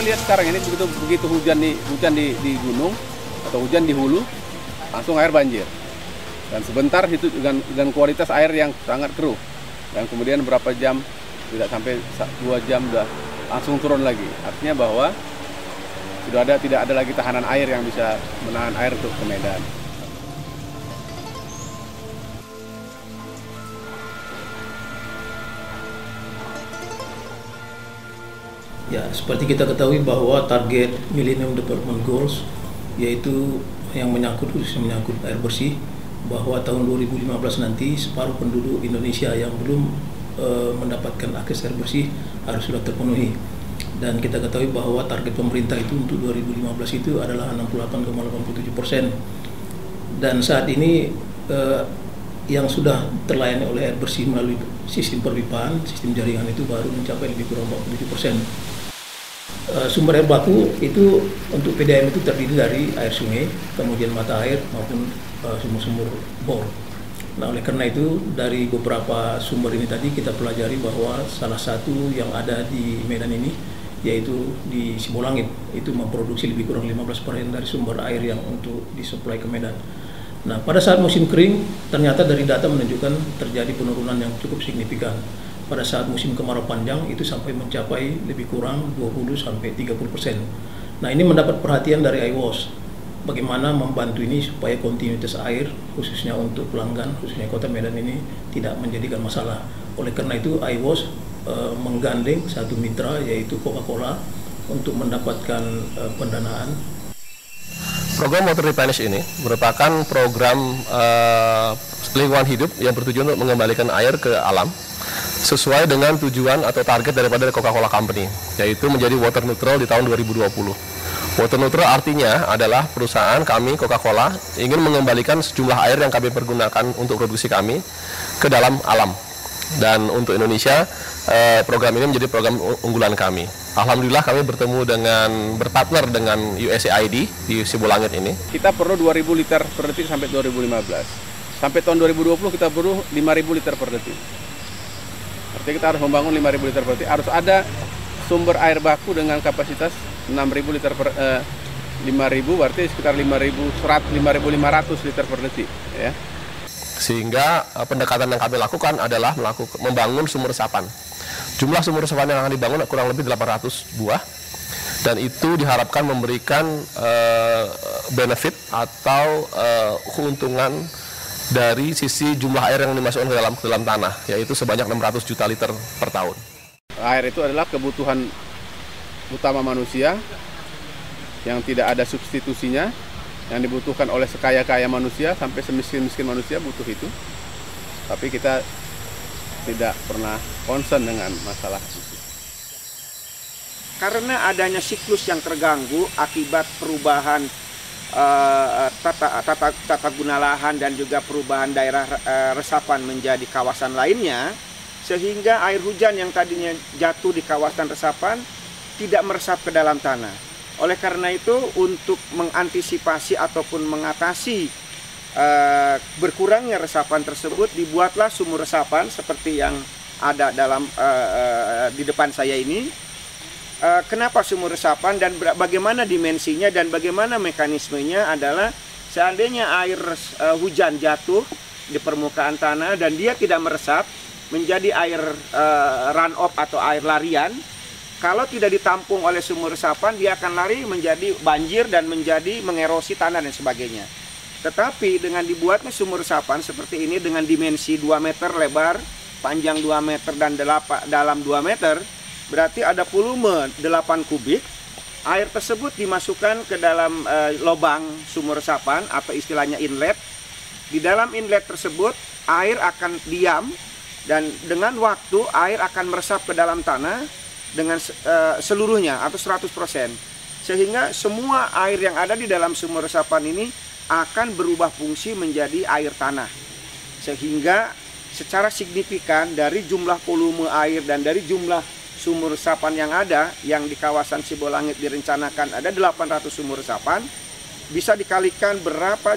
lihat sekarang ini begitu hujan di gunung atau hujan di hulu, langsung air banjir. Dan sebentar itu dengan kualitas air yang sangat keruh. Dan kemudian berapa jam, tidak sampai 2 jam sudah langsung turun lagi. Artinya bahwa tidak ada lagi tahanan air yang bisa menahan air untuk ke Medan. Ya, seperti kita ketahui bahwa target Millennium Development Goals, yaitu yang khususnya menyangkut air bersih, bahwa tahun 2015 nanti separuh penduduk Indonesia yang belum mendapatkan akses air bersih harus sudah terpenuhi. Dan kita ketahui bahwa target pemerintah itu untuk 2015 itu adalah 68,87%. Dan saat ini yang sudah terlayani oleh air bersih melalui sistem perpipaan, sistem jaringan itu baru mencapai lebih kurang 47%. Sumber air baku itu untuk PDAM itu terdiri dari air sungai, kemudian mata air maupun sumur-sumur bor. Nah, oleh karena itu dari beberapa sumber ini tadi kita pelajari bahwa salah satu yang ada di Medan ini, yaitu di Sibolangit, itu memproduksi lebih kurang 15% dari sumber air yang untuk disuplai ke Medan. Nah, pada saat musim kering ternyata dari data menunjukkan terjadi penurunan yang cukup signifikan. Pada saat musim kemarau panjang itu sampai mencapai lebih kurang 20-30%. Nah, ini mendapat perhatian dari IWOS. Bagaimana membantu ini supaya kontinuitas air khususnya untuk pelanggan, khususnya Kota Medan ini tidak menjadikan masalah. Oleh karena itu IWOS menggandeng satu mitra yaitu Coca-Cola untuk mendapatkan pendanaan. Program Water Replenish ini merupakan program lingkungan hidup yang bertujuan untuk mengembalikan air ke alam sesuai dengan tujuan atau target daripada Coca-Cola Company, yaitu menjadi water neutral di tahun 2020. Water neutral artinya adalah perusahaan kami, Coca-Cola, ingin mengembalikan sejumlah air yang kami pergunakan untuk produksi kami ke dalam alam. Dan untuk Indonesia, program ini menjadi program unggulan kami. Alhamdulillah kami berpartner dengan USAID di Sibolangit ini. Kita perlu 2.000 liter per detik sampai 2015. Sampai tahun 2020 kita perlu 5.000 liter per detik. Artinya kita harus membangun 5.000 liter per detik. Harus ada sumber air baku dengan kapasitas 6.000 liter per 5.000 berarti sekitar 5.500 liter per detik, ya. Sehingga pendekatan yang kami lakukan adalah membangun sumur resapan. Jumlah sumur resapan yang akan dibangun kurang lebih 800 buah, dan itu diharapkan memberikan benefit atau keuntungan dari sisi jumlah air yang dimasukkan ke dalam tanah, yaitu sebanyak 600 juta liter per tahun. Air itu adalah kebutuhan utama manusia yang tidak ada substitusinya, yang dibutuhkan oleh sekaya-kaya manusia sampai semiskin-miskin manusia butuh itu. Tapi kita tidak pernah concern dengan masalah itu. Karena adanya siklus yang terganggu akibat perubahan tata guna lahan dan juga perubahan daerah resapan menjadi kawasan lainnya, sehingga air hujan yang tadinya jatuh di kawasan resapan tidak meresap ke dalam tanah. Oleh karena itu, untuk mengantisipasi ataupun mengatasi berkurangnya resapan tersebut, dibuatlah sumur resapan seperti yang ada di depan saya ini. Kenapa sumur resapan dan bagaimana dimensinya dan bagaimana mekanismenya adalah seandainya air hujan jatuh di permukaan tanah dan dia tidak meresap menjadi air run off atau air larian. Kalau tidak ditampung oleh sumur resapan, dia akan lari menjadi banjir dan menjadi mengerosi tanah dan sebagainya. Tetapi dengan dibuatnya sumur resapan seperti ini dengan dimensi 2 meter lebar, panjang 2 meter dan dalam 2 meter, berarti ada volume 8 kubik. Air tersebut dimasukkan ke dalam lubang sumur resapan atau istilahnya inlet. Di dalam inlet tersebut, air akan diam dan dengan waktu air akan meresap ke dalam tanah dengan seluruhnya atau 100%, sehingga semua air yang ada di dalam sumur resapan ini akan berubah fungsi menjadi air tanah, sehingga secara signifikan dari jumlah volume air dan dari jumlah sumur resapan yang ada, yang di kawasan Sibolangit direncanakan ada 800 sumur resapan, bisa dikalikan berapa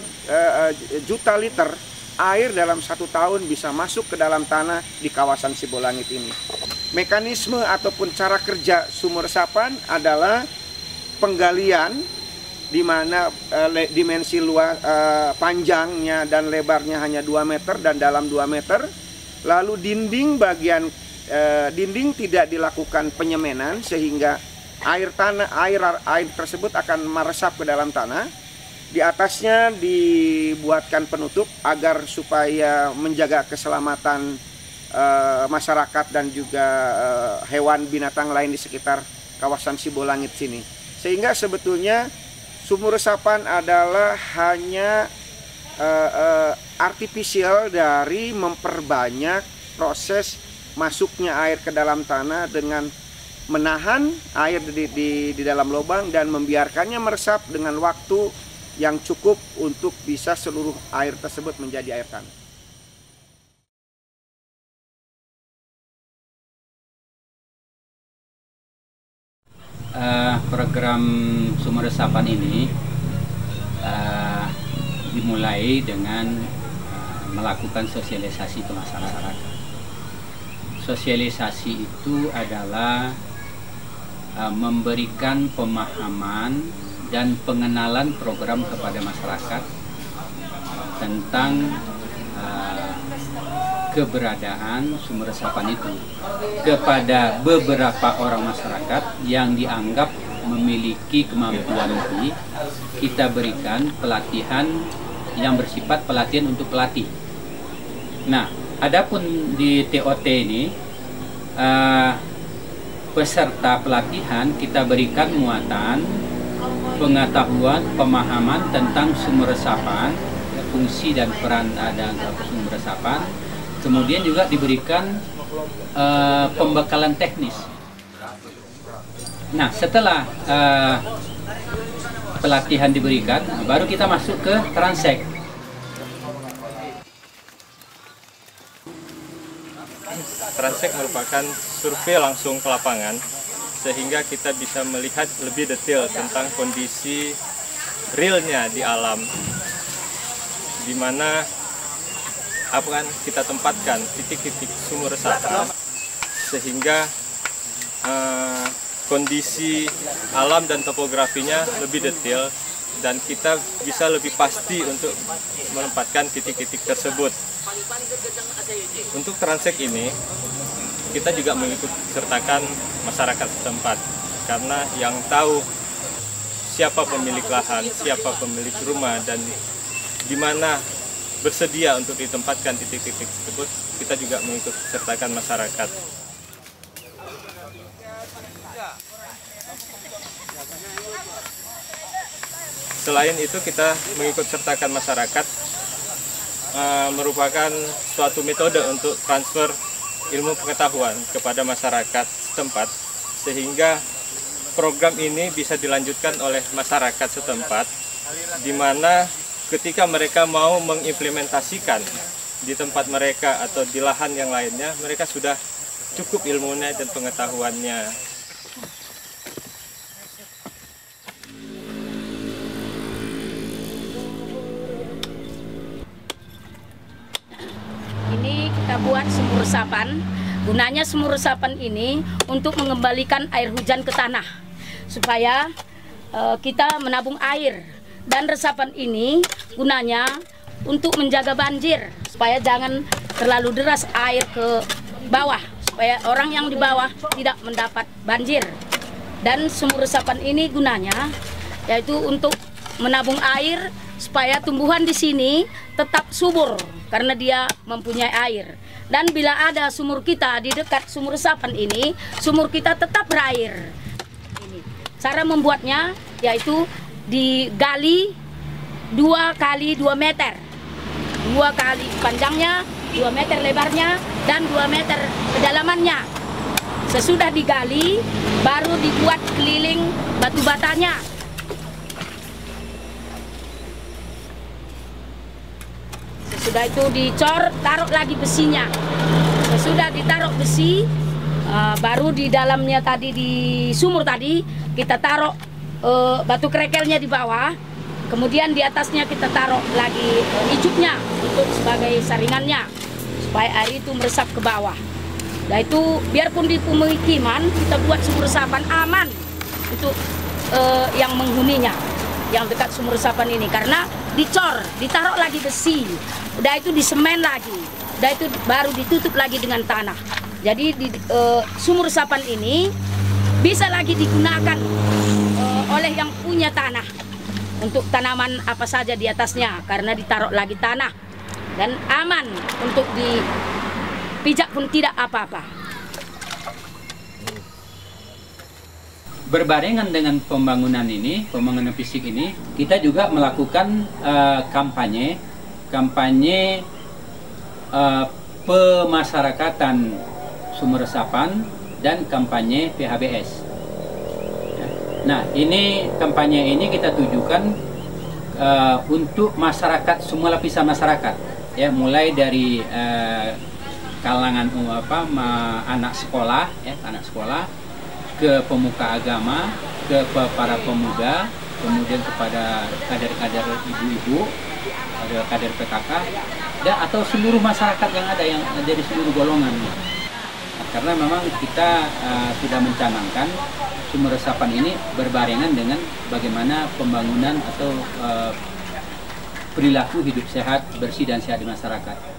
juta liter air dalam 1 tahun bisa masuk ke dalam tanah di kawasan Sibolangit ini. Mekanisme ataupun cara kerja sumur resapan adalah penggalian di mana dimensi luas panjangnya dan lebarnya hanya 2 meter dan dalam 2 meter. Lalu dinding dinding tidak dilakukan penyemanan sehingga air tersebut akan meresap ke dalam tanah. Di atasnya dibuatkan penutup agar supaya menjaga keselamatan masyarakat dan juga hewan binatang lain di sekitar kawasan Sibolangit sini. Sehingga sebetulnya sumur resapan adalah hanya artifisial dari memperbanyak proses masuknya air ke dalam tanah dengan menahan air di dalam lubang dan membiarkannya meresap dengan waktu yang cukup untuk bisa seluruh air tersebut menjadi air tanah. Program sumur resapan ini dimulai dengan melakukan sosialisasi ke masyarakat. Sosialisasi itu adalah memberikan pemahaman dan pengenalan program kepada masyarakat tentang keberadaan sumur resapan itu kepada beberapa orang masyarakat yang dianggap memiliki kemampuan lebih. Kita berikan pelatihan yang bersifat pelatihan untuk pelatih. Nah, adapun di TOT ini peserta pelatihan kita berikan muatan pengetahuan, pemahaman tentang sumur resapan, fungsi dan peran ada sumur resapan. Kemudian juga diberikan pembekalan teknis. Nah, setelah pelatihan diberikan, baru kita masuk ke transek. Transek merupakan survei langsung ke lapangan, sehingga kita bisa melihat lebih detail tentang kondisi realnya di alam, di mana akan kita tempatkan titik-titik sumur resapan, sehingga kondisi alam dan topografinya lebih detail dan kita bisa lebih pasti untuk menempatkan titik-titik tersebut. Untuk transek ini kita juga mengikut sertakan masyarakat setempat, karena yang tahu siapa pemilik lahan, siapa pemilik rumah, dan di mana bersedia untuk ditempatkan titik-titik tersebut, kita juga mengikut sertakan masyarakat. Selain itu, kita mengikut sertakan masyarakat merupakan suatu metode untuk transfer ilmu pengetahuan kepada masyarakat setempat, sehingga program ini bisa dilanjutkan oleh masyarakat setempat, di mana ketika mereka mau mengimplementasikan di tempat mereka atau di lahan yang lainnya, mereka sudah cukup ilmunya dan pengetahuannya. Ini kita buat sumur resapan. Gunanya sumur resapan ini untuk mengembalikan air hujan ke tanah, supaya kita menabung air. Dan resapan ini gunanya untuk menjaga banjir, supaya jangan terlalu deras air ke bawah, supaya orang yang di bawah tidak mendapat banjir. Dan sumur resapan ini gunanya yaitu untuk menabung air supaya tumbuhan di sini tetap subur karena dia mempunyai air. Dan bila ada sumur kita di dekat sumur resapan ini, sumur kita tetap berair. Ini. Cara membuatnya yaitu digali 2 kali 2 meter. 2 kali panjangnya, 2 meter lebarnya, dan 2 meter kedalamannya. Sesudah digali, baru dibuat keliling batu batanya. Sesudah itu dicor, taruh lagi besinya. Sesudah ditaruh besi, baru di dalamnya tadi, di sumur tadi, kita taruh batu krekelnya di bawah. Kemudian di atasnya kita taruh lagi icupnya untuk sebagai saringannya, supaya air itu meresap ke bawah. Nah itu biarpun di pemukiman kita buat sumur resapan aman untuk yang menghuninya, yang dekat sumur resapan ini, karena dicor, ditaruh lagi besi, udah itu disemen lagi, udah itu baru ditutup lagi dengan tanah. Jadi sumur resapan ini bisa lagi digunakan oleh yang punya tanah untuk tanaman apa saja di atasnya, karena ditaruh lagi tanah dan aman untuk dipijak pun tidak apa-apa. Berbarengan dengan pembangunan fisik ini, kita juga melakukan kampanye pemasyarakatan sumur resapan dan kampanye PHBS. Nah, kampanye ini kita tujukan untuk masyarakat, semua lapisan masyarakat, ya, mulai dari kalangan anak sekolah, ke pemuka agama, ke para pemuda, kemudian kepada kader-kader ibu-ibu, kader PKK, atau seluruh masyarakat yang ada dari seluruh golongan. Karena memang kita sudah mencanangkan sumur resapan ini berbarengan dengan bagaimana pembangunan atau perilaku hidup sehat, bersih dan sehat di masyarakat.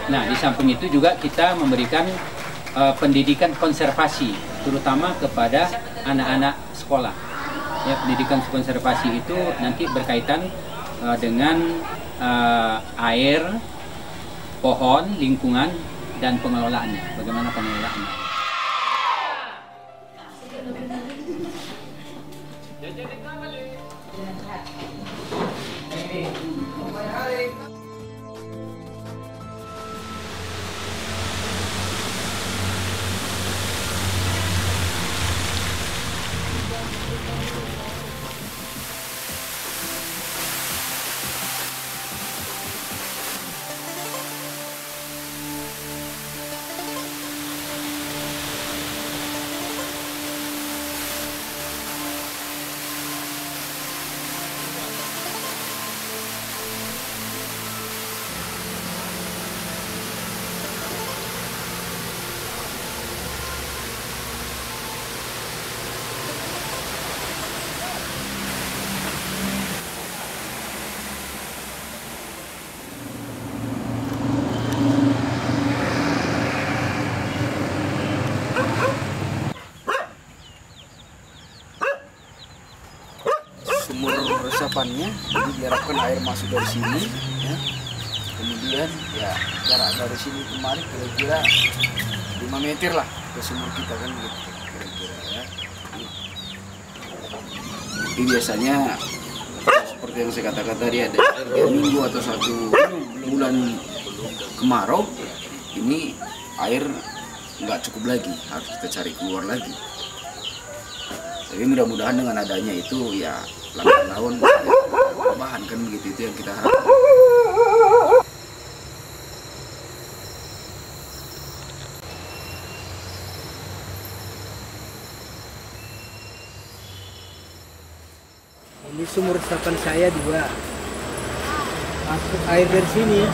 Nah, di samping itu juga kita memberikan pendidikan konservasi, terutama kepada anak-anak sekolah. Ya, pendidikan konservasi itu nanti berkaitan dengan air, pohon, lingkungan, dan pengelolaannya. Bagaimana pengelolaannya? Sumur resapannya, jadi diharapkan air masuk dari sini, ya. Kemudian ya jarak dari sini kemari kira-kira 5 meter lah ke sumur kita kan gitu kira-kira ya. Jadi biasanya seperti yang saya katakan tadi, ada 3 minggu atau 1 bulan kemarau ini air nggak cukup lagi, harus kita cari keluar lagi. Tapi mudah-mudahan dengan adanya itu ya lambat laun perubahan kan begitu, itu yang kita harapkan. Ini sumur resapan saya 2, masuk air dari sini.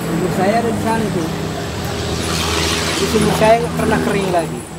Sumur saya ada di sana tuh. Di sumur saya nggak pernah kering lagi.